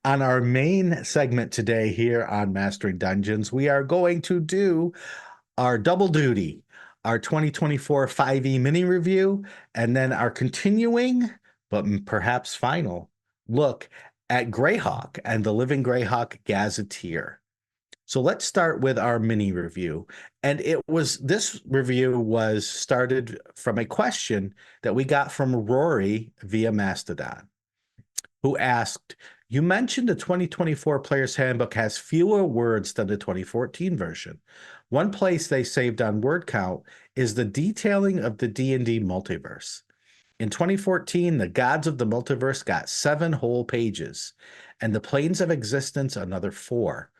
On our main segment today here on Mastering Dungeons, we are going to do our double duty, our 2024 5e mini review, and then our continuing, but perhaps final, look at Greyhawk and the Living Greyhawk Gazetteer. So let's start with our mini review. And this review was started from a question that we got from Rory via Mastodon, who asked, you mentioned the 2024 Player's Handbook has fewer words than the 2014 version. One place they saved on word count is the detailing of the D&D multiverse. In 2014, the Gods of the Multiverse got 7 whole pages, and the Planes of Existence another 4.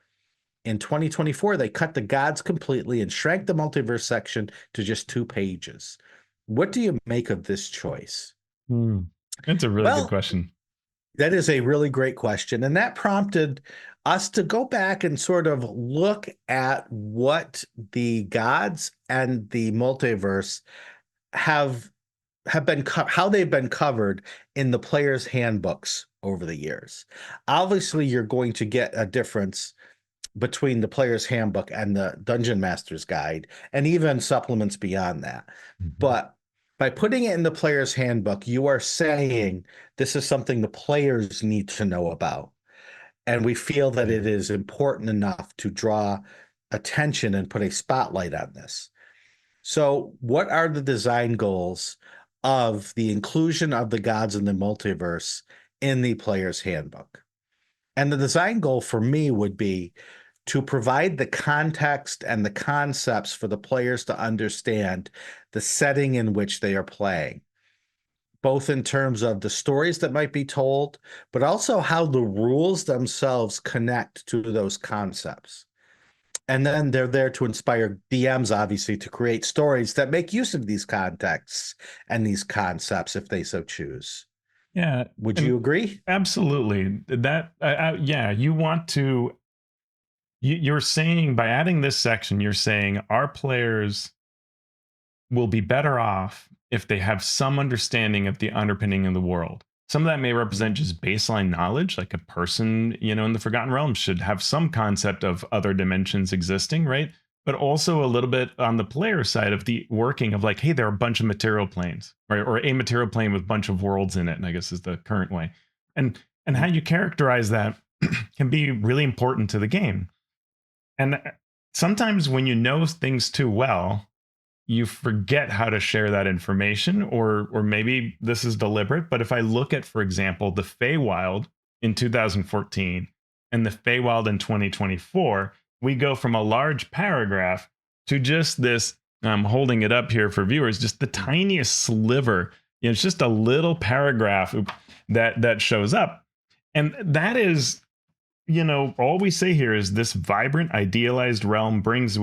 In 2024, they cut the gods completely and shrank the multiverse section to just 2 pages. What do you make of this choice? That's a really good Well, question. that is a really great question. And that prompted us to go back and sort of look at what the gods and the multiverse have been how they've been covered in the players' handbooks over the years. Obviously, you're going to get a difference between the player's handbook and the Dungeon Master's Guide, and even supplements beyond that. But by putting it in the player's handbook, you are saying this is something the players need to know about. And we feel that it is important enough to draw attention and put a spotlight on this. So, what are the design goals of the inclusion of the gods in the multiverse in the player's handbook? And the design goal for me would be to provide the context and the concepts for the players to understand the setting in which they are playing, both in terms of the stories that might be told, but also how the rules themselves connect to those concepts. And then they're there to inspire DMs, obviously, to create stories that make use of these contexts and these concepts if they so choose. Yeah. Would And you agree? absolutely. Yeah, you want to, you're saying by adding this section, you're saying our players will be better off if they have some understanding of the underpinning of the world. Some of that may represent just baseline knowledge, like a person, in the Forgotten Realms should have some concept of other dimensions existing, right? But also a little bit on the player side of the working of like, hey, there are a bunch of material planes, right? Or a material plane with a bunch of worlds in it, and I guess is the current way. And how you characterize that can be really important to the game. And sometimes when you know things too well, you forget how to share that information, or maybe this is deliberate. But if I look at, for example, the Feywild in 2014 and the Feywild in 2024, we go from a large paragraph to just this. I'm holding it up here for viewers, just the tiniest sliver. It's just a little paragraph that shows up, and that is, all we say here is this vibrant, idealized realm brims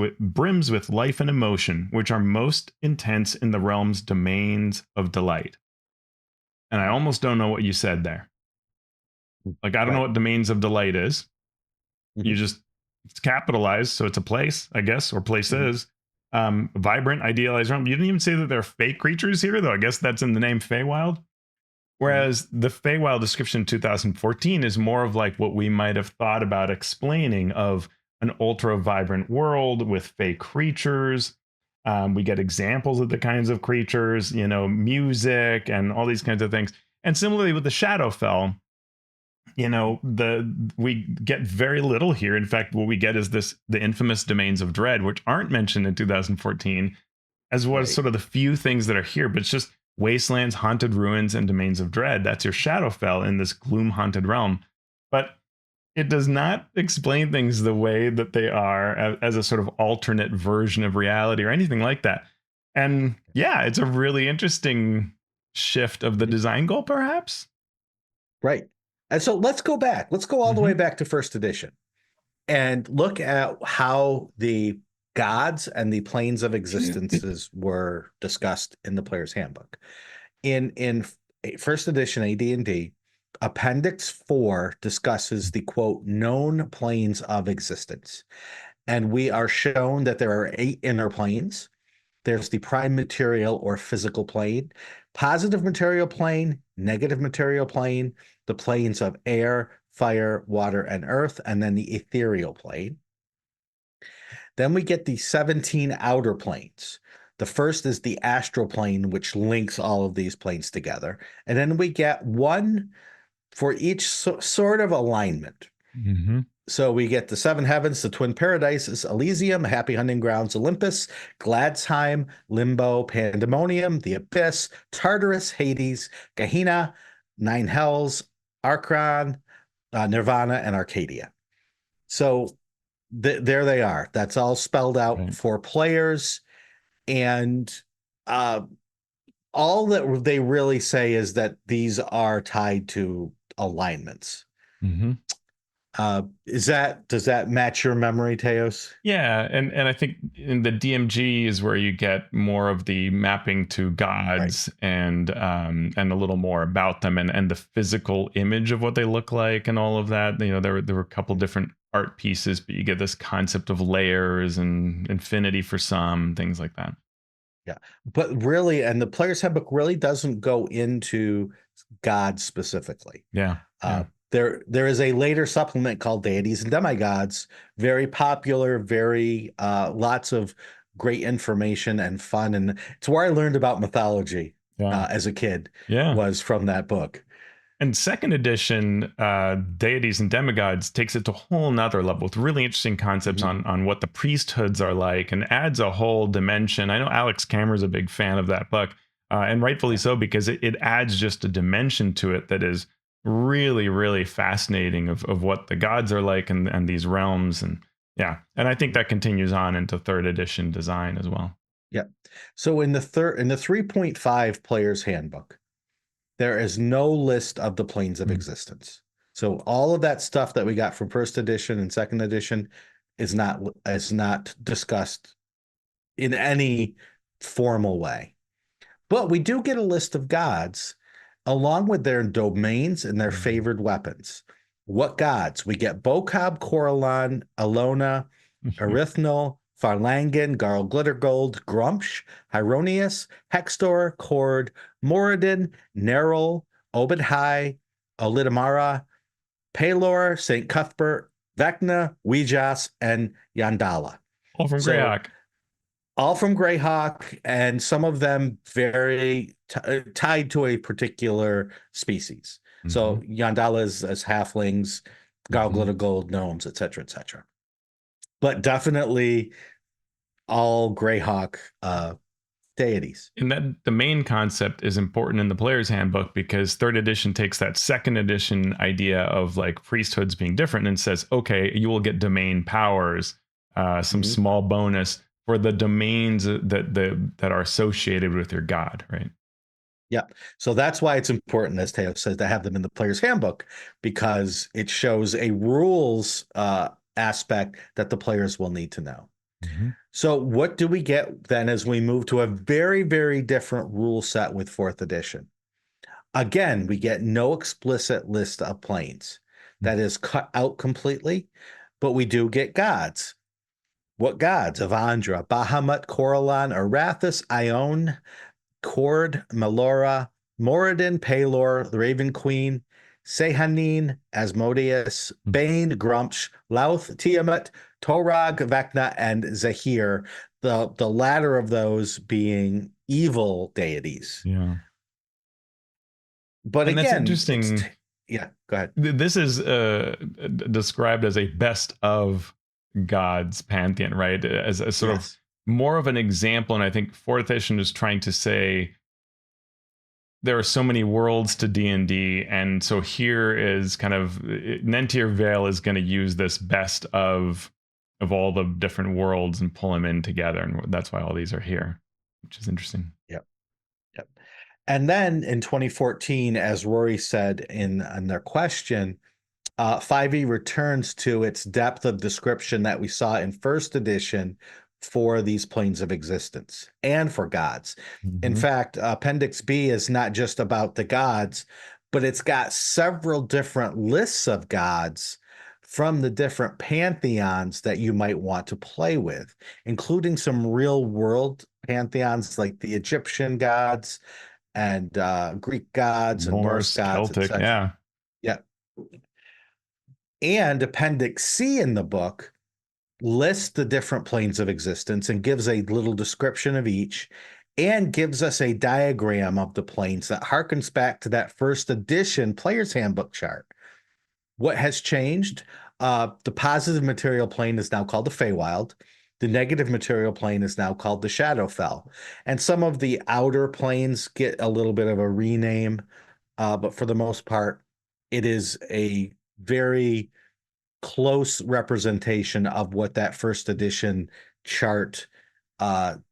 with life and emotion, which are most intense in the realm's domains of delight. And I almost don't know what you said there. Like, I don't know what domains of delight is. You just, it's capitalized, so it's a place, I guess, or places. Vibrant, idealized realm. You didn't even say that there are fake creatures here, though. I guess that's in the name Feywild. Whereas the Feywild description in 2014 is more of like what we might have thought about explaining of an ultra vibrant world with fey creatures. We get examples of the kinds of creatures, music and all these kinds of things. And similarly with the Shadowfell, we get very little here. In fact, what we get is the infamous domains of dread, which aren't mentioned in 2014, as well as sort of the few things that are here, but it's just wastelands, haunted ruins, and domains of dread. That's your Shadowfell in this gloom haunted realm. But it does not explain things the way that they are as a sort of alternate version of reality or anything like that. And yeah, it's a really interesting shift of the design goal, perhaps. Right. And so let's go back. Let's go all the way back to first edition and look at how the gods and the planes of existences were discussed in the player's handbook. In first edition AD&D, Appendix 4 discusses the quote known planes of existence. And we are shown that there are 8 inner planes. There's the prime material or physical plane, positive material plane, negative material plane, the planes of air, fire, water, and earth, and then the ethereal plane. Then we get the 17 outer planes. The first is the astral plane, which links all of these planes together. And then we get one for each sort of alignment. Mm-hmm. So we get the seven heavens, the twin paradises, Elysium, Happy Hunting Grounds, Olympus, Gladsheim, Limbo, Pandemonium, the Abyss, Tartarus, Hades, Gehenna, Nine Hells, Archon, Nirvana, and Arcadia. So there they are. That's all spelled out Right. for players. And all that they really say is that these are tied to alignments. Mm-hmm. Does that match your memory, Teos? Yeah, and I think in the DMG is where you get more of the mapping to Right. gods and a little more about them and the physical image of what they look like and all of that. You know, there were a couple different art pieces, but you get this concept of layers and infinity for some things like that. Yeah. But really, and the player's handbook really doesn't go into gods specifically. Yeah, yeah. There is a later supplement called Deities and Demigods, very popular, very lots of great information and fun. And it's where I learned about mythology Yeah. as a kid, Yeah. was from that book. And second edition, Deities and Demigods takes it to a whole nother level with really interesting concepts Mhm. on what the priesthoods are like and adds a whole dimension. I know Alex Kammer's a big fan of that book, and rightfully so, because it adds just a dimension to it that is really, really fascinating of what the gods are like and these realms. And yeah, and I think that continues on into third edition design as well. Yeah. So in the 3.5 player's handbook, there is no list of the planes of Mm. existence. So all of that stuff that we got from first edition and second edition is not discussed in any formal way. But we do get a list of gods along with their domains and their Mhm. favored weapons. What gods? We get Bokob, Corellon, Alona, Erythnal, Farlangan, Garl Glittergold, Grumpsh, Hyronius, Hextor, Cord, Moradin, Nerul, Obadhai, Olidamara, Palor, St. Cuthbert, Vecna, Weejas, and Yandala. All from So Greyhawk. all from Greyhawk, and some of them very tied to a particular species. So Hmm. Yandala is as halflings, Hmm. Goblet Gold, gnomes, etc., etc. But definitely all Greyhawk deities. And that the main concept is important in the player's handbook because third edition takes that second edition idea of like priesthoods being different and says, okay, you will get domain powers, some Mhm. small bonus for the domains that are associated with your god, right? Yeah. So that's why it's important, as Teo says, to have them in the player's handbook, because it shows a rules aspect that the players will need to know. Mm-hmm. So what do we get then as we move to a very, very different rule set with fourth edition? Again, we get no explicit list of planes. That is cut out completely, but we do get gods. What gods? Avandra, Bahamut, Corellon, Arathis, Ione, Cord, Melora, Moradin, Palor, the Raven Queen, Sehanine, Asmodeus, Bane, Grumpsh, Louth, Tiamat, Torag, Vecna, and Zahir. The latter of those being evil deities. Yeah. But And that's again, interesting. yeah, go ahead. This is described as a best of gods pantheon, right? As a sort of Yes. more of an example. And I think fourth edition is trying to say there are so many worlds to D&D, and so here is kind of Nentir Vale is going to use this best of all the different worlds and pull them in together, and that's why all these are here, which is interesting. Yep. Yep. And then in 2014, as Rory said in their question, 5e returns to its depth of description that we saw in first edition for these planes of existence and for gods. In Mm-hmm. fact, Appendix B is not just about the gods, but it's got several different lists of gods from the different pantheons that you might want to play with, including some real world pantheons like the Egyptian gods and Greek gods and Norse Norse, gods, Celtic, etc. yeah. Yeah. And Appendix C in the book lists the different planes of existence and gives a little description of each and gives us a diagram of the planes that harkens back to that first edition player's handbook chart. What has changed? The positive material plane is now called the Feywild. The negative material plane is now called the Shadowfell. And some of the outer planes get a little bit of a rename, but for the most part, it is a very close representation of what that first edition chart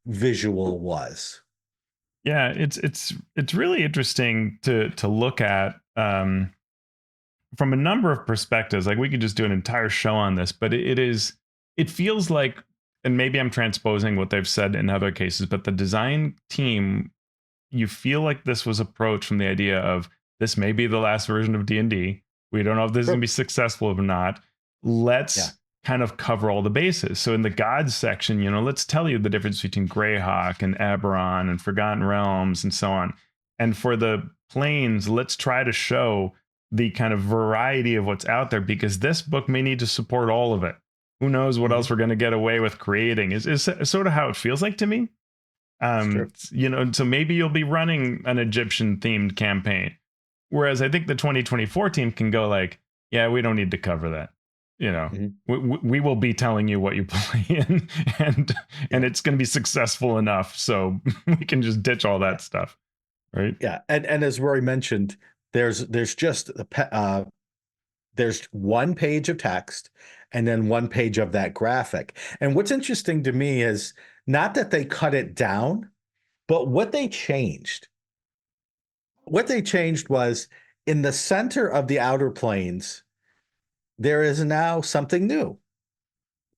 visual was. Yeah, it's really interesting to look at from a number of perspectives. Like we could just do an entire show on this, but it feels like, and maybe I'm transposing what they've said in other cases, but the design team, you feel like this was approached from the idea of this may be the last version of D&D. We don't know if this is going to be successful or not. Let's kind of cover all the bases. So in the gods section, let's tell you the difference between Greyhawk and Eberron and Forgotten Realms and so on. And for the planes, let's try to show the kind of variety of what's out there, because this book may need to support all of it. Who knows what else we're going to get away with creating is sort of how it feels like to me. So maybe you'll be running an Egyptian themed campaign. Whereas I think the 2024 team can go like, yeah, we don't need to cover that. We will be telling you what you play in, and it's going to be successful enough. So we can just ditch all that stuff. Right. Yeah. And as Rory mentioned, there's just there's one page of text and then one page of that graphic. And what's interesting to me is not that they cut it down, but what they changed. What they changed was in the center of the outer planes, there is now something new.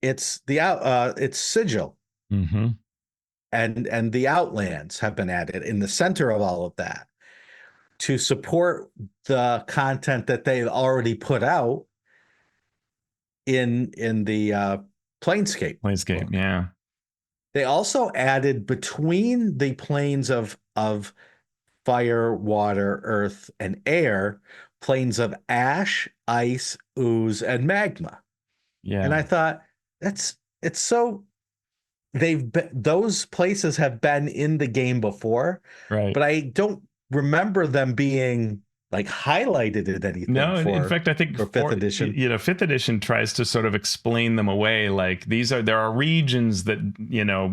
It's it's sigil. Mm-hmm. And the outlands have been added in the center of all of that to support the content that they've already put out in the Planescape. Planescape, yeah. They also added between the planes of fire, water, earth, and air, planes of ash, ice, ooze, and magma. Yeah. And I thought those places have been in the game before, right? But I don't remember them being like highlighted in anything. No, in fact, I think for fifth edition, fifth edition tries to sort of explain them away. Like there are regions that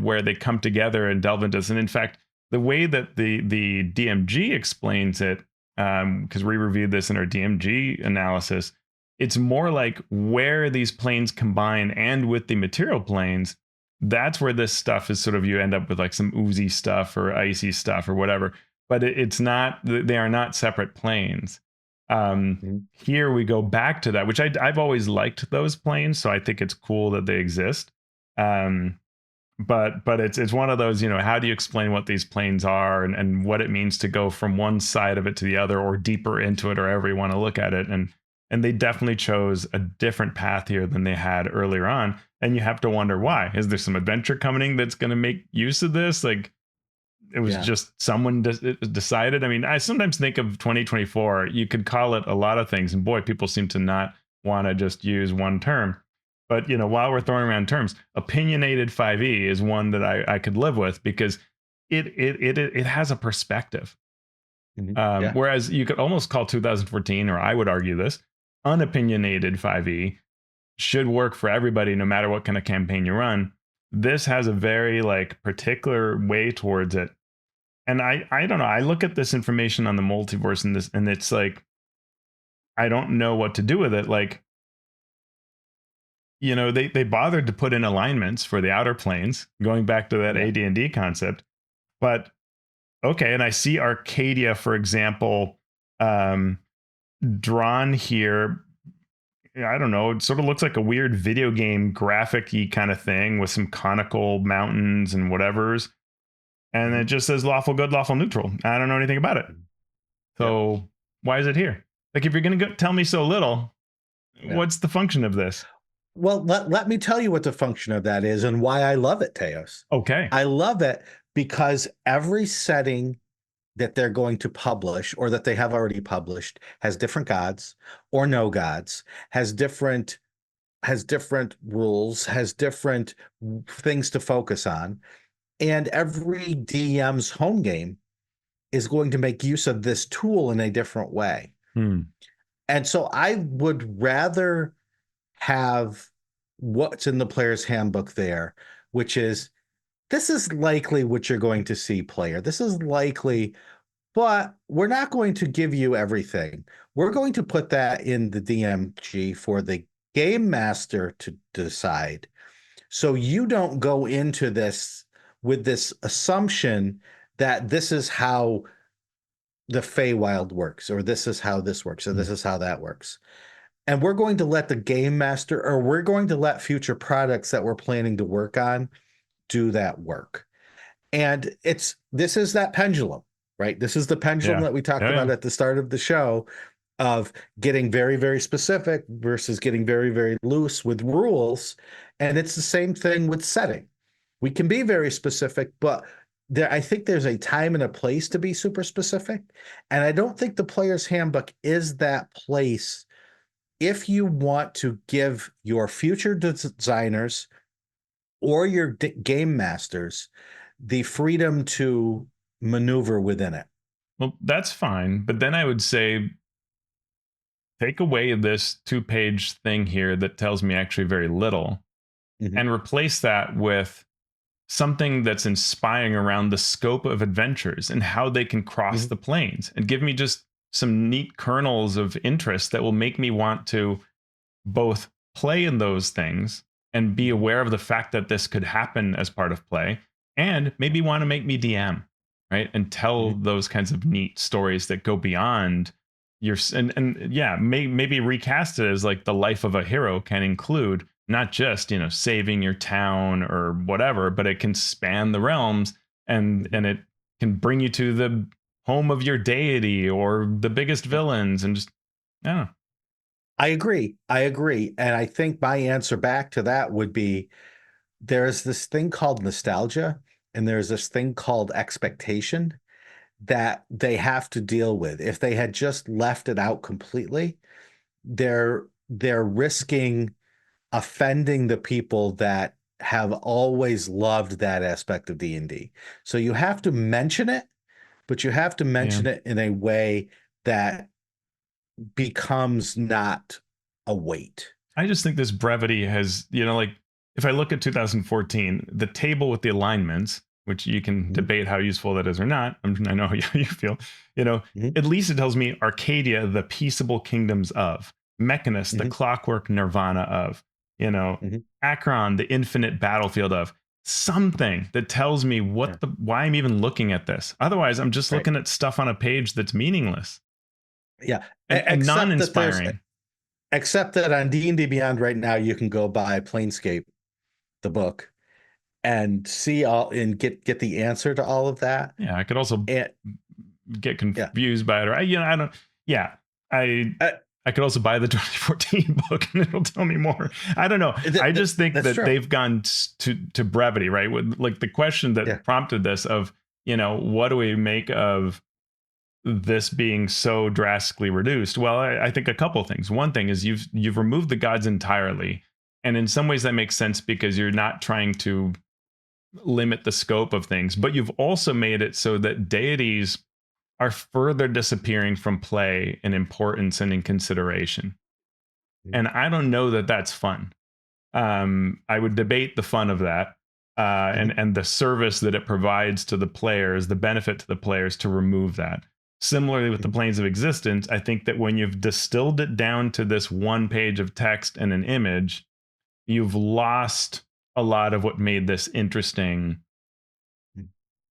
where they come together and delve into this. And in fact, the way that the DMG explains it, because we reviewed this in our DMG analysis, it's more like where these planes combine and with the material planes. That's where this stuff is sort of, you end up with like some oozy stuff or icy stuff or whatever. But it's not, they are not separate planes. Here we go back to that, which I've always liked those planes, so I think it's cool that they exist. But it's one of those, how do you explain what these planes are and what it means to go from one side of it to the other or deeper into it or however you want to look at it. And they definitely chose a different path here than they had earlier on. And you have to wonder why. Is there some adventure coming that's going to make use of this? Like, it was just someone decided. I mean, I sometimes think of 2024, you could call it a lot of things. And boy, people seem to not want to just use one term. But, while we're throwing around terms, opinionated 5e is one that I could live with because it has a perspective. Whereas you could almost call 2014, or I would argue this, unopinionated 5e should work for everybody, no matter what kind of campaign you run. This has a very particular way towards it. And I don't know. I look at this information on the multiverse and it's like, I don't know what to do with it. Like, they bothered to put in alignments for the outer planes, going back to that AD&D concept. But okay, and I see Arcadia, for example, drawn here. I don't know. It sort of looks like a weird video game graphic-y kind of thing with some conical mountains and whatever's. And it just says lawful good, lawful neutral. I don't know anything about it. So why is it here? Like, if you're going to tell me so little, what's the function of this? Well, let me tell you what the function of that is and why I love it, Teos. Okay. I love it because every setting that they're going to publish or that they have already published has different gods or no gods, has different rules, has different things to focus on, and every DM's home game is going to make use of this tool in a different way. Hmm. And so I would rather have what's in the player's handbook there, which is this is likely what you're going to see, player. This is likely, but we're not going to give you everything. We're going to put that in the DMG for the game master to decide. So you don't go into this with this assumption that this is how the Feywild works, or this is how this works, or this is how that works. And we're going to let the game master, or we're going to let future products that we're planning to work on do that work. And this is that pendulum, right? This is the pendulum Yeah. that we talked Yeah, about yeah. at the start of the show of getting very, very specific versus getting very, very loose with rules. And it's the same thing with setting. We can be very specific, but I think there's a time and a place to be super specific. And I don't think the player's handbook is that place if you want to give your future designers or your game masters the freedom to maneuver within it. Well, that's fine. But then I would say take away this 2-page thing here that tells me actually very little Mhm. and replace that with something that's inspiring around the scope of adventures and how they can cross Mhm. the planes, and give me just some neat kernels of interest that will make me want to both play in those things and be Mhm. aware of the fact that this could happen as part of play, and maybe want to make me DM, right? And tell Mhm. those kinds of neat stories that go beyond your and yeah, maybe recast it as like the life of a hero can include not just, saving your town or whatever, but it can span the realms, and it can bring you to the home of your deity or the biggest villains, and just I don't know. I agree. I agree. And I think my answer back to that would be there's this thing called nostalgia and there's this thing called expectation that they have to deal with. If they had just left it out completely, they're risking offending the people that have always loved that aspect of D&D. So you have to mention it, but you have to Yeah. mention it in a way that becomes not a weight. I just think this brevity has, like if I look at 2014, the table with the alignments, which you can Mhm. debate how useful that is or not. I know how you feel. Mhm. At least it tells me Arcadia, the peaceable kingdoms of, Mechanus, the Mhm. clockwork nirvana of, you know, Mhm. Akron, the infinite battlefield of. Something that tells me Yeah. why I'm even looking at this. Otherwise, I'm just Right. looking at stuff on a page that's meaningless Yeah. and non-inspiring. Except that on D&D Beyond right now you can go buy Planescape, the book, and see all and get the answer to all of that. Yeah, I could also And get yeah. confused by it, or I don't. Yeah, I Uh, I could also buy the 2014 book and it'll tell me more. I don't know. I just think that's that true. they've gone to brevity, right? With like the question Yeah. that prompted this of, what do we make of this being so drastically reduced? Well, I think a couple of things. One thing is you've removed the gods entirely, and in some ways that makes sense because you're not trying to limit the scope of things, but you've also made it so that deities are further disappearing from play in importance and in consideration. Mhm. And I don't know that that's fun. I would debate the fun of that, Mhm. and the service that it provides to the players, the benefit to the players to remove that. Similarly with the Mhm. planes of existence, I think that when you've distilled it down to this one page of text and an image, you've lost a lot of what made this interesting. Mhm.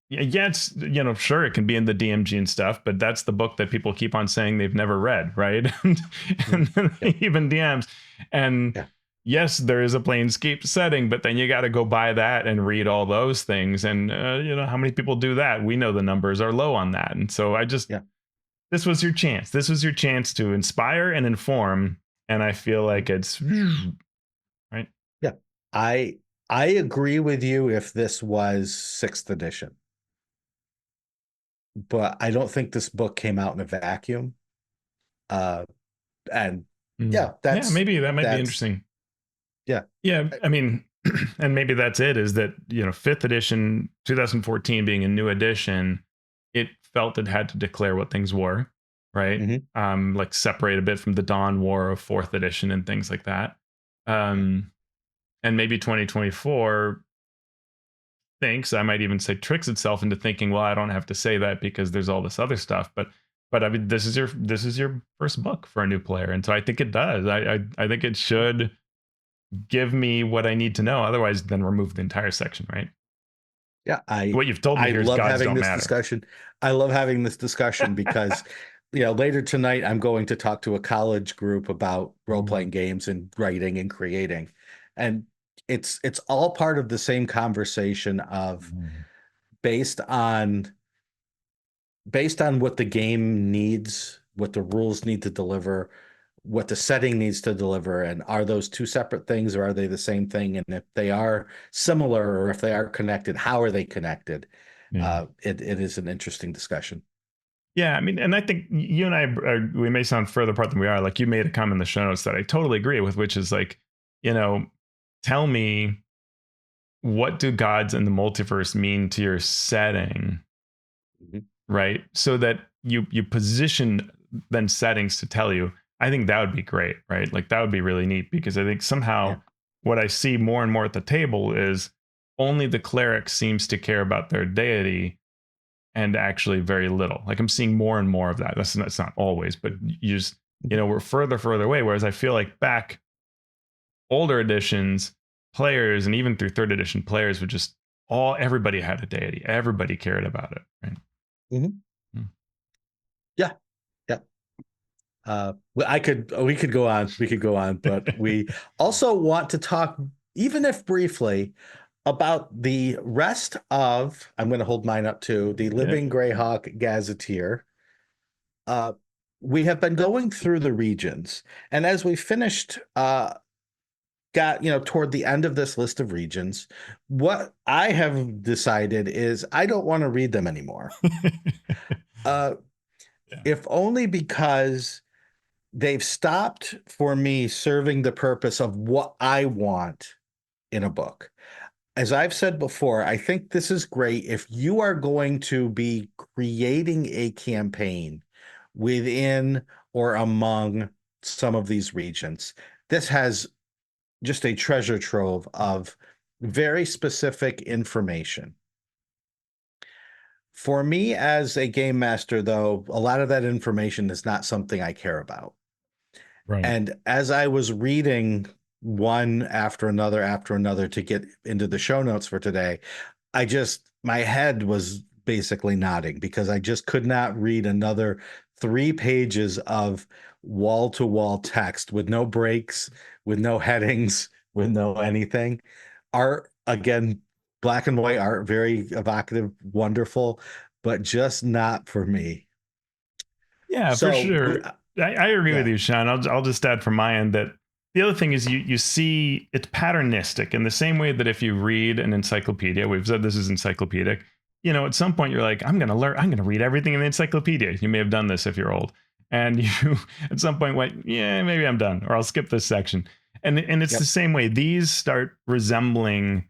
Yeah, it's, sure, it can be in the DMG and stuff, but that's the book that people keep on saying they've never read, right? and, Mhm. and then Yeah. even DMs. And Yeah. yes, there is a Planescape setting, but then you got to go buy that and read all those things. And how many people do that? We know the numbers are low on that. And so Yeah. this was your chance. This was your chance to inspire and inform. And I feel Mhm. like it's right. Yeah. I I agree with you if this was sixth edition. but I don't think this book came out in a vacuum. Uh, and yeah, Yeah, maybe that might be that's interesting. yeah. Yeah, I mean, and maybe that's it. Is that, fifth edition, 2014 being a new edition, it felt it had to declare what things were, right? Mhm. Like separate a bit from the Dawn War of fourth edition and things like that. And maybe 2024 thinks, I might even say tricks itself into thinking, well, I don't have to say that because there's all this other stuff. But I mean, this is your first book for a new player, and so I think it does. I think it should give me what I need to know. Otherwise, then remove the entire section, right? Yeah, What you've told me I here is love gods having don't this matter. discussion. I love having this discussion because, later tonight I'm going to talk to a college group about role-playing games and writing and creating. And it's all part of the same conversation of based on what the game needs, what the rules need to deliver, what the setting needs to deliver, and are those two separate things or are they the same thing? And if they are similar or if they are connected, how are they connected? Yeah. It is an interesting discussion. Yeah, I mean, and I think you and I we may sound further apart than we are. Like you made a comment in the show notes that I totally agree with, which is like, you know, tell me, what do gods and the multiverse mean to your setting, Mhm. right? So that you position then settings to tell you. I think that would be great, right? Like that would be really neat because I think Yeah. somehow what I see more and more at the table is only the cleric seems to care about their deity and actually very little. Like I'm seeing more and more of that. That's not always, but you just, we're further away. Whereas I feel like back older editions, players, and even through third edition, players would just everybody had a deity, everybody cared about it, right? Mhm. Mm. Yeah. Yeah. We could go on, but we also want to talk, even if briefly, about the rest of, I'm going to hold mine up to the Yeah. Living Greyhawk Gazetteer. Uh, we have been going through the regions, and as we finished, got toward the end of this list of regions, what I have decided is I don't want to read them anymore. Uh, Yeah. if only because they've stopped for me serving the purpose of what I want in a book. As I've said before, I think this is great if you are going to be creating a campaign within or among some of these regions. This has just a treasure trove of very specific information. For me as a game master, though, a lot of that information is not something I care about. Right. And as I was reading one after another to get into the show notes for today, my head was basically nodding because I just could not read another 3 pages of wall to wall text with no breaks, with no headings, with no anything. Art, again, black and white art, very evocative, wonderful, but just not for me. Yeah, for So, sure. I agree with yeah. you, Sean. I'll just add from my end that the other thing is you see it's patternistic in the same way that if you read an encyclopedia, we've said this is encyclopedic. At some point you're like, I'm going to read everything in the encyclopedia. You may have done this if you're old, and you at some point went, yeah, maybe I'm done, or I'll skip this section. And it's the Yep. same way. These start resembling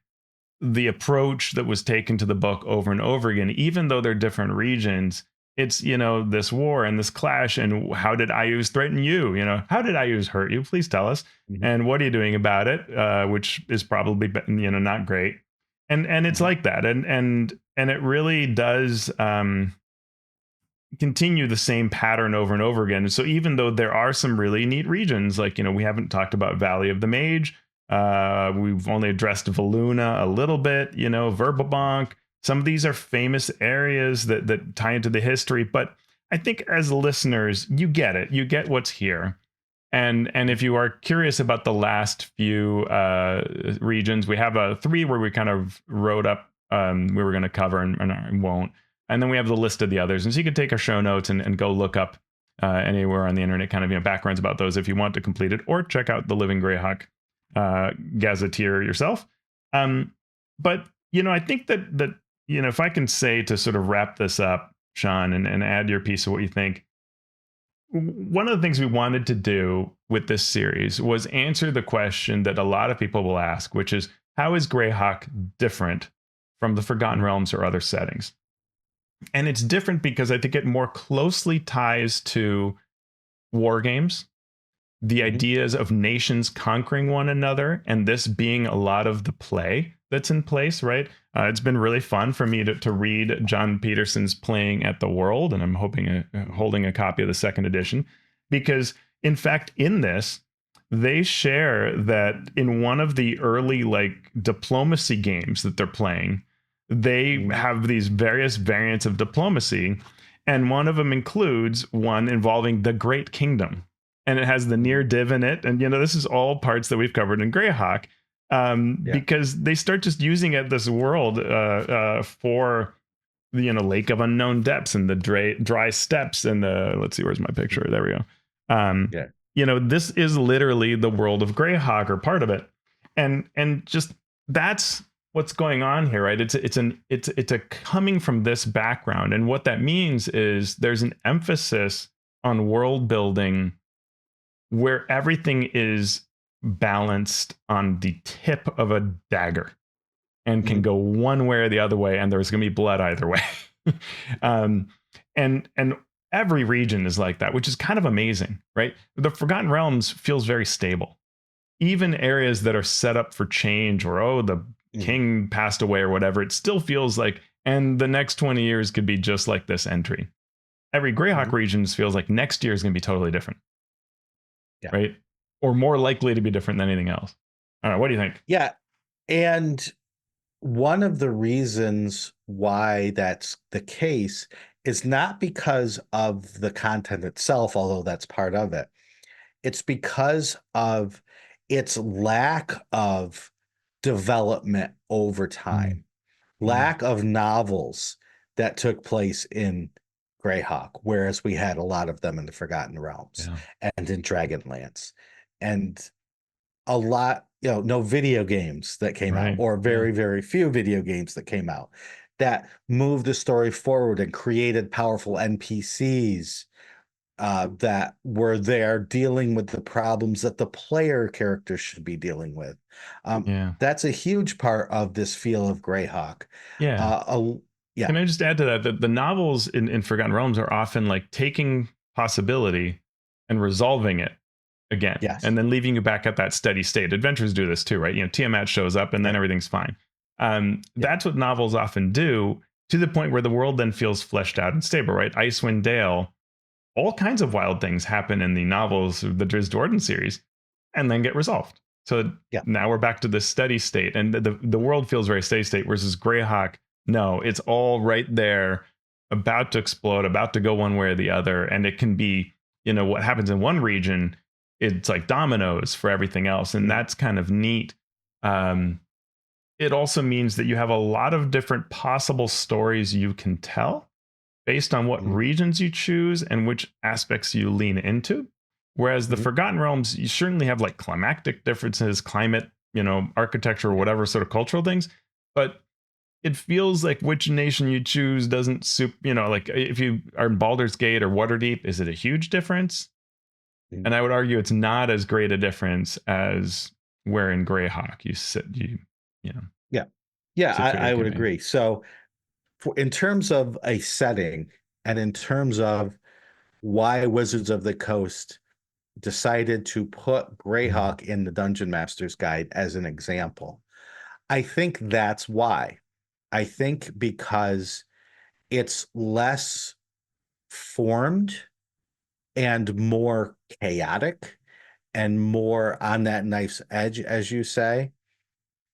the approach that was taken to the book over and over again, even though they're different regions. It's, this war and this clash, and how did Ayus threaten you? How did Ayus hurt you? Please tell us. Mhm. And what are you doing about it? Which is probably, not great. And it's Mhm. like that. And it really does continue the same pattern over and over again. So even though there are some really neat regions, like, we haven't talked about Valley of the Mage. We've only addressed Valuna a little bit, Verbobonk. Some of these are famous areas that tie into the history, but I think as listeners, you get it. You get what's here. And if you are curious about the last few regions, we have 3 where we kind of wrote up we were going to cover and I won't. And then we have the list of the others. And so you can take our show notes and go look up anywhere on the internet, kind of, backgrounds about those if you want to complete it, or check out the Living Greyhawk Gazetteer yourself. But, I think that if I can say to sort of wrap this up, Sean, and add your piece of what you think. One of the things we wanted to do with this series was answer the question that a lot of people will ask, which is, how is Greyhawk different from the Forgotten Realms or other settings? And it's different because I think it more closely ties to war games, the Mhm. ideas of nations conquering one another, and this being a lot of the play that's in place, right? It's been really fun for me to read John Peterson's Playing at the World, and I'm holding a copy of the second edition, because in fact, in this, they share that in one of the early like diplomacy games that they're playing, they Mhm. have these various variants of diplomacy, and one of them includes one involving the Great Kingdom, and it has the near Mhm. div in it. And this is all parts that we've covered in Greyhawk, Yeah. because they start just using it this world for the Lake of Unknown Depths and the dry steppes and the, let's see, where's my picture? There we go. Um, Yeah. this is literally the world of Greyhawk, or part of it, and just that's what's going on here, right? It's a coming from this background, and what that means is there's an emphasis on world building where everything is balanced on the tip of a dagger and can Mhm. go one way or the other way, and there's going to be blood either way. um, and every region is like that, which is kind of amazing, right? The Forgotten Realms feels very stable. Even areas that are set up for change, or the Mhm. king passed away or whatever, it still feels like, and the next 20 years could be just like this entry. Every Greyhawk Mhm. region feels like next year is going to be totally different, Yeah. right? Or more likely to be different than anything else. All right, what do you think? Yeah. And one of the reasons why that's the case is not because of the content itself, although that's part of it. It's because of its lack of development over Mm, time, mm, lack of novels that took place in Greyhawk, whereas we had a lot of them in the Forgotten Realms yeah, and in Dragonlance. And a lot, no video games that came out, right. or Yeah, very, very few video games that came out that moved the story forward and created powerful NPCs that were there dealing with the problems that the player characters should be dealing with. Um, yeah, that's a huge part of this feel of Greyhawk. yeah. Uh, a- yeah, Can I just add to that that the novels in Forgotten Realms are often like taking possibility and resolving it again, yes, and then leaving you back at that steady state. Adventures do this too, right? Tiamat shows up, and then yeah, everything's fine. yeah, That's what novels often do, to the point where the world then feels fleshed out and stable, right? Icewind Dale, all kinds of wild things happen in the novels of the Drizzt Do'Urden series, and then get resolved. So yeah. now we're back to this steady state, and the world feels very steady state. Versus Greyhawk, no, it's all right there, about to explode, about to go one way or the other, and it can be, what happens in one region, it's like dominoes for everything else, and Mhm. that's kind of neat. Um, it also means that you have a lot of different possible stories you can tell based on what Mhm. regions you choose and which aspects you lean into. Whereas the Mhm. Forgotten Realms, you certainly have like climactic differences, climate, architecture, or Yeah. whatever sort of cultural things. But it feels like which nation you choose doesn't like if you are in Baldur's Gate or Waterdeep, is it a huge difference? Mhm. And I would argue it's not as great a difference as where in Greyhawk you Yeah. Yeah, sit figure I it would could be. agree. So, in terms of a setting and in terms of why Wizards of the Coast decided to put Mm, Greyhawk in the Dungeon Master's Guide as an example, I think that's why. I think because it's less formed and more chaotic and more on that knife's edge, as you say.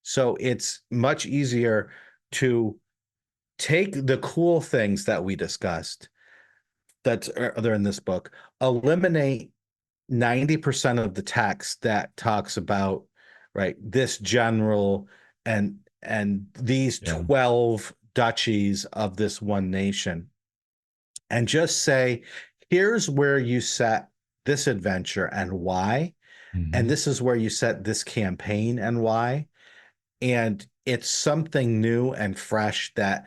So it's much easier to take the cool things that we discussed that are in this book, eliminate 90% of the text that talks about, right, this general and these yeah. 12 duchies of this one nation, and just say, here's where you set this adventure and why, and Hmm. this is where you set this campaign and why. And it's something new and fresh that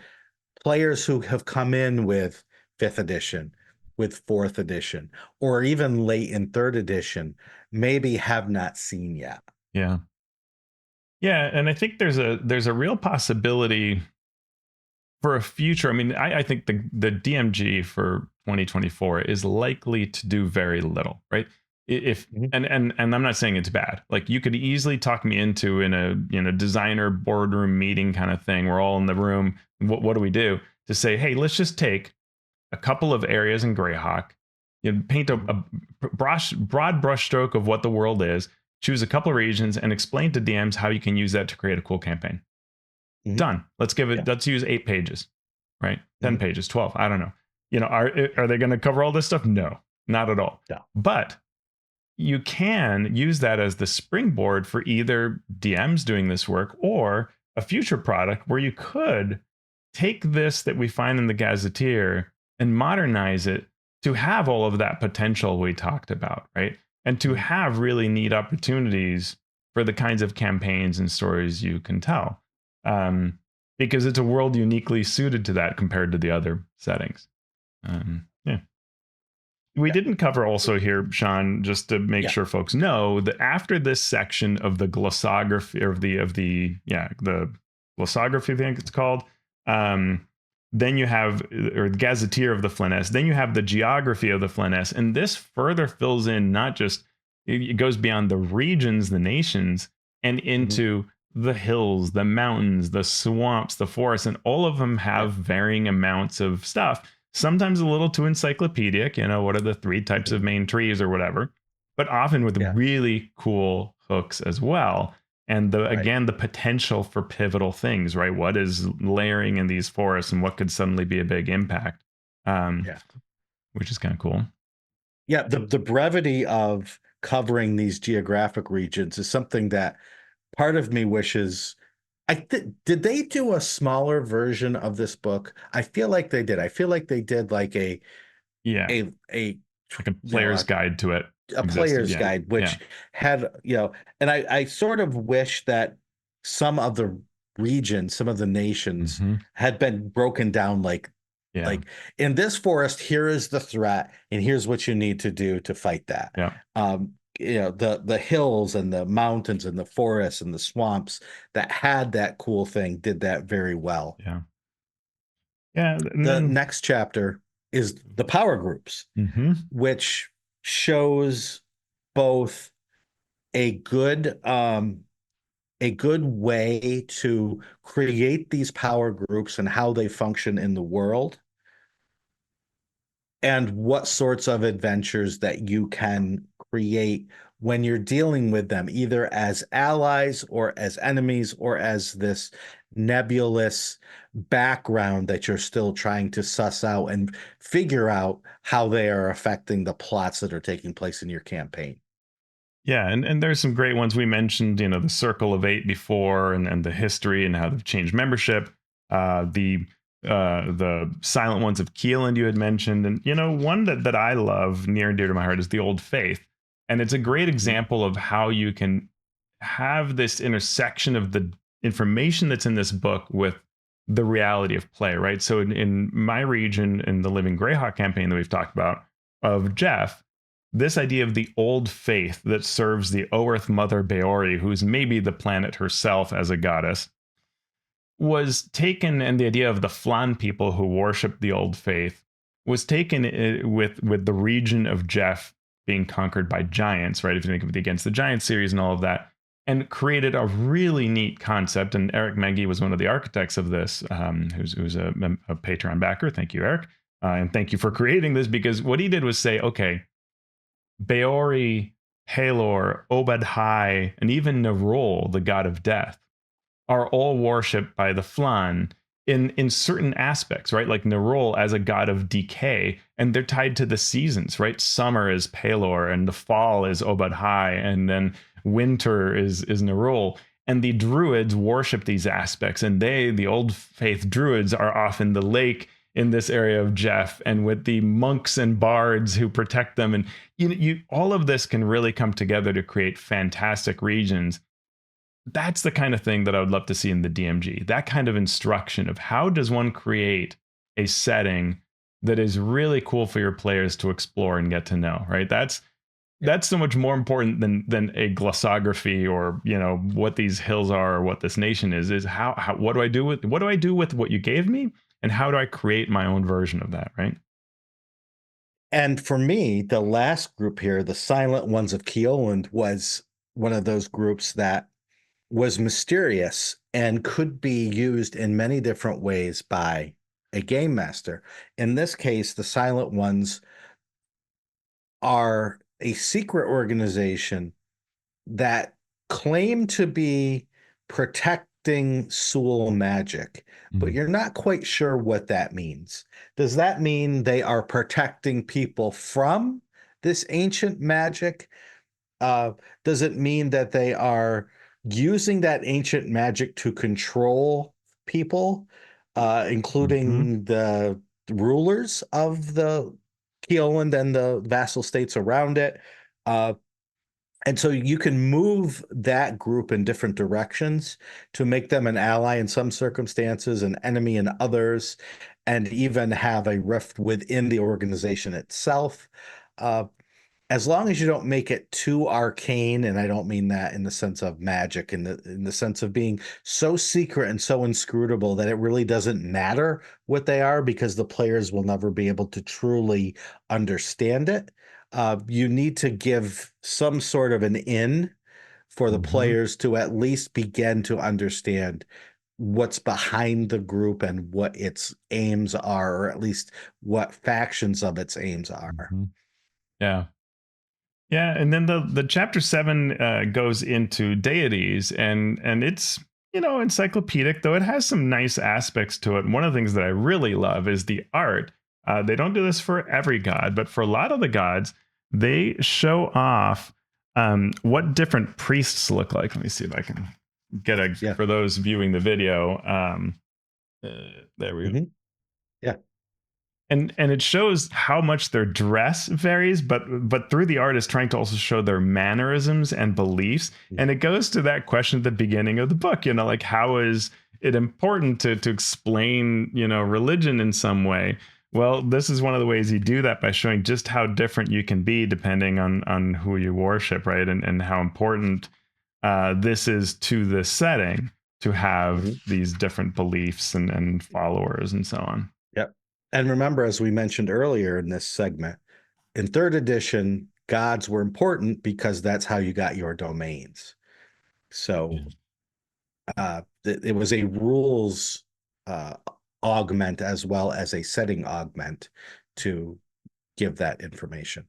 players who have come in with fifth edition, with fourth edition, or even late in third edition, maybe have not seen yet. Yeah. Yeah, and I think there's a real possibility for a future. I mean, I think the DMG for 2024 is likely to do very little, right? If Mhm. and I'm not saying it's bad. Like, you could easily talk me into, in a designer boardroom meeting kind of thing. We're all in the room. What do we do? To say, hey, let's just take a couple of areas in Greyhawk, paint a broad brushstroke of what the world is, choose a couple of regions, and explain to DMs how you can use that to create a cool campaign. Mhm. Done. Yeah. Let's use 8 pages, right? 10 Mhm. pages, 12. I don't know. Are they going to cover all this stuff? No, not at all. Yeah. But you can use that as the springboard for either DMs doing this work or a future product where you could take this that we find in the Gazetteer and modernize it to have all of that potential we talked about, right? And to Mhm. have really neat opportunities for the kinds of campaigns and stories you can tell. Um, because it's a world uniquely suited to that compared to the other settings. Yeah. We Yeah. didn't cover also here, Sean, just to make Yeah. sure folks know that after this section of the glossography, or the glossography, I think it's called. Then you have, or the gazetteer of the Flanaess. Then you have the geography of the Flanaess, and this further fills in, not just, it goes beyond the regions, the nations, and Mhm. into the hills, the mountains, the swamps, the forests, and all of them Yeah. have varying amounts of stuff. Sometimes a little too encyclopedic, what are the 3 types Mhm. of main trees or whatever, but often with Yeah. really cool hooks as well. And Right. the potential for pivotal things, right? What is layering in these forests, and what could suddenly be a big impact, um, Yeah. which is kind of cool. Yeah. The brevity of covering these geographic regions is something that part of me wishes. Did they do a smaller version of this book? I feel like they did. I feel like they did like Yeah, a like a you know player's guide to it a existed. player's Yeah, guide, yeah, which had, and I sort of wish that some of the regions, some of the nations hmm, had been broken down yeah, like in this forest, here is the threat, and here's what you need to do to fight that. yeah, The hills and the mountains and the forests and the swamps that had that cool thing did that very well. yeah, yeah. And The then, next chapter is the power groups, hmm, which shows both a good a good way to create these power groups and how they function in the world, and what sorts of adventures that you can create when you're dealing with them, either as allies or as enemies or as this nebulous background that you're still trying to suss out and figure out how they are affecting the plots that are taking place in your campaign. yeah, and there's some great ones we mentioned. The Circle of 8 before, and the history and how they've changed membership. The Silent Ones of Keeland you had mentioned, and one that I love near and dear to my heart is the Old Faith, and it's a great Mhm. example of how you can have this intersection of the information that's in this book with the reality of play, right? So in my region, in the Living Greyhawk campaign that we've talked about of Jeff, this idea of the old faith that serves the Oerth Mother Beori, who's maybe the planet herself as a goddess, was taken, and the idea of the Flan people who worship the old faith was taken with the region of Jeff being conquered by giants, right? If you think of the Against the Giants series and all of that, and created a really neat concept. And Eric Mengi was one of the architects of this, who's a Patreon backer. Thank you, Eric. And thank you for creating this, because what he did was say, okay, Beori, Halor, Obad Hai, and even Nerol, the god of death, are all worshipped by the Flan in certain aspects, right? Like Nerol as a god of decay, and they're tied to the seasons, right? Summer is Pelor, and the fall is Obad Hai, and then winter is Nerol. And the druids worship these aspects, and the old faith druids, are often the lake in this area of Jeff, and with the monks and bards who protect them. And all of this can really come together to create fantastic regions. That's the kind of thing that I would love to see in the DMG. That kind of instruction of how does one create a setting that is really cool for your players to explore and get to know, right? Yeah. That's so much more important than a glossography or, you know, what these hills are or what this nation is how what do I do with what you gave me, and how do I create my own version of that, right? And for me, the last group here, the Silent Ones of Keoland, was one of those groups that was mysterious and could be used in many different ways by a game master. In this case, the Silent Ones are a secret organization that claim to be protecting Soul magic, but Mm. you're not quite sure what that means. Does that mean they are protecting people from this ancient magic? Uh, does it mean that they are using that ancient magic to control people, Hmm. including the rulers of the Keoland and the vassal states around it? Uh, and so you can move that group in different directions to make them an ally in some circumstances, an enemy in others, and even have a rift within the organization itself. Uh, as long as you don't make it too arcane, and I don't mean that in the sense of magic, in the sense of being so secret and so inscrutable that it really doesn't matter what they are because the players will never be able to truly understand it. You need to give some sort of an in for the Hmm. players to at least begin to understand what's behind the group and what its aims are, or at least what factions of its aims are. Hmm. Yeah. Yeah, and then the chapter 7 goes into deities, and it's, you know, encyclopedic, though it has some nice aspects to it. And one of the things that I really love is the art. They don't do this for every god, but for a lot of the gods, they show off what different priests look like. Let me see if I can get a, Yeah. for those viewing the video. Uh, there we go. Mhm. Yeah. And it shows how much their dress varies, but through the art is trying to also show their mannerisms and beliefs. And it goes to that question at the beginning of the book, you know, like, how is it important to explain, you know, religion in some way? Well, this is one of the ways you do that, by showing just how different you can be depending on who you worship, right? And how important this is to the setting to have Mhm. these different beliefs and followers and so on. Yep. And remember, as we mentioned earlier in this segment, in third edition, gods were important because that's how you got your domains. Yeah. So it was a rules uh, augment as well as a setting augment to give that information.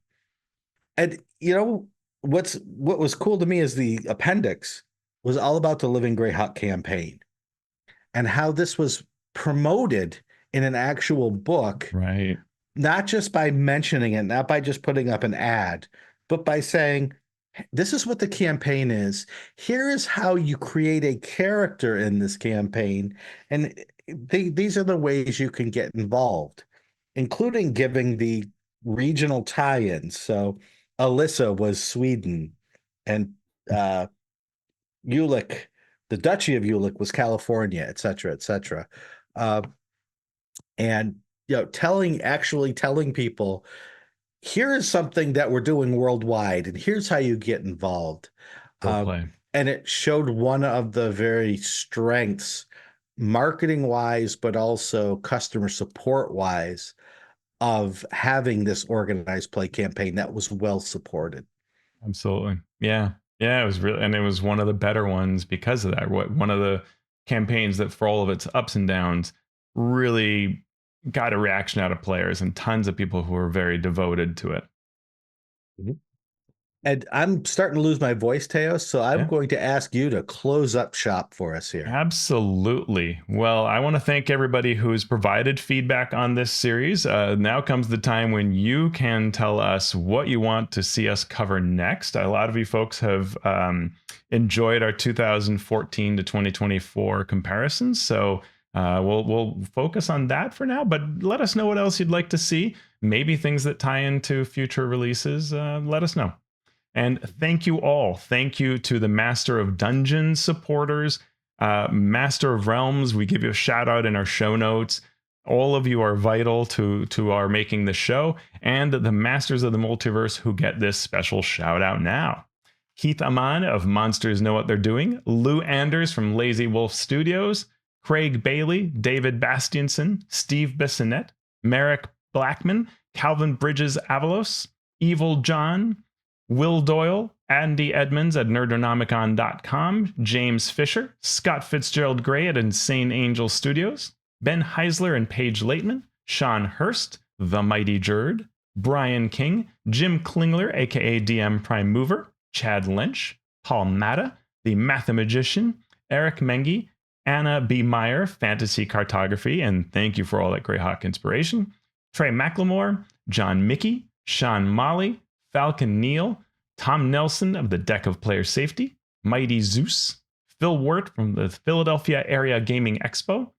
And you know what was cool to me is the appendix was all about the Living Greyhawk campaign and how this was promoted in an actual book, Right. not just by mentioning it, not by just putting up an ad, but by saying, this is what the campaign is. Here is how you create a character in this campaign. And these are the ways you can get involved, including giving the regional tie ins. So Alyssa was Sweden, and uh, Ulick, the Duchy of Ulick was California, et cetera, et cetera. Uh, and actually telling people, here is something that we're doing worldwide, and here's how you get involved. Well Uh, played. and it showed one of the very strengths, marketing wise, but also customer support wise, of having this organized play campaign that was well supported. Absolutely. Yeah. Yeah. It was really, and it was one of the better ones because of that. One of the campaigns that, for all of its ups and downs, really got a reaction out of players and tons of people who were very devoted to it. Mhm. And I'm starting to lose my voice, Teos, so I'm Yeah. going to ask you to close up shop for us here. Absolutely. Well, I want to thank everybody who's provided feedback on this series. Now comes the time when you can tell us what you want to see us cover next. A lot of you folks have enjoyed our 2014 to 2024 comparisons, so we'll focus on that for now. But let us know what else you'd like to see. Maybe things that tie into future releases. Let us know. And thank you all. Thank you to the Master of Dungeons supporters, Master of Realms. We give you a shout out in our show notes. All of you are vital to our making the show, and the Masters of the Multiverse who get this special shout out now. Keith Aman of Monsters Know What They're Doing, Lou Anders from Lazy Wolf Studios, Craig Bailey, David Bastianson, Steve Bissonette, Merrick Blackman, Calvin Bridges Avalos, Evil John, Will Doyle, Andy Edmonds at nerdonomicon.com, James Fisher, Scott Fitzgerald Gray at Insane Angel Studios, Ben Heisler and Paige Laitman, Sean Hurst, The Mighty Jerd, Brian King, Jim Klingler, aka DM Prime Mover, Chad Lynch, Paul Matta, The Mathemagician, Eric Mengi, Anna B. Meyer, Fantasy Cartography, and thank you for all that Greyhawk inspiration, Trey McLemore, John Mickey, Sean Molly, Falcon Neal, Tom Nelson of the Deck of Player Safety, Mighty Zeus, Phil Wirt from the Philadelphia Area Gaming Expo,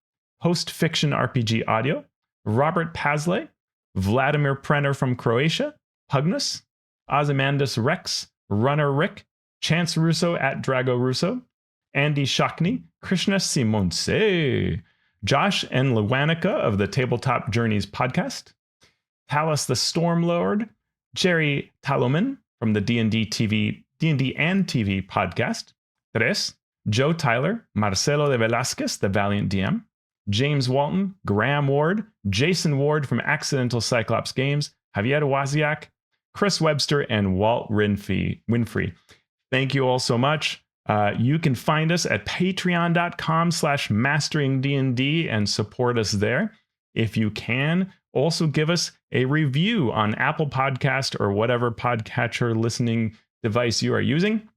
Post Fiction RPG Audio, Robert Pazley, Vladimir Prenner from Croatia, Pugnus, Ozymandias Rex, Runner Rick, Chance Russo at Drago Russo, Andy Shockney, Krishna Simonse, Josh and Lewanica of the Tabletop Journeys podcast, Talus the Stormlord, Jerry Taloman from the D&D and TV podcast, Tres, Joe Tyler, Marcelo de Velasquez, the Valiant DM, James Walton, Graham Ward, Jason Ward from Accidental Cyclops Games, Javier Waziak, Chris Webster, and Walt Winfrey. Thank you all so much. You can find us at patreon.com/masteringdnd and support us there. If you can, also give us a review on Apple Podcast or whatever podcatcher listening device you are using.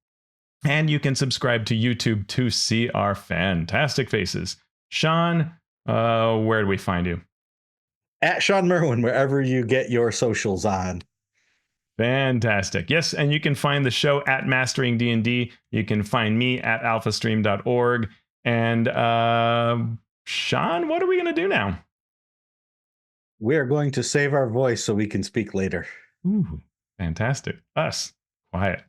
And you can subscribe to YouTube to see our fantastic faces. Sean, where do we find you? At Sean Merwin, wherever you get your socials on. Fantastic. Yes, and you can find the show at Mastering D&D. You can find me at alphastream.org. And Sean, what are we going to do now? We're going to save our voice so we can speak later. Ooh, fantastic. Us. Quiet.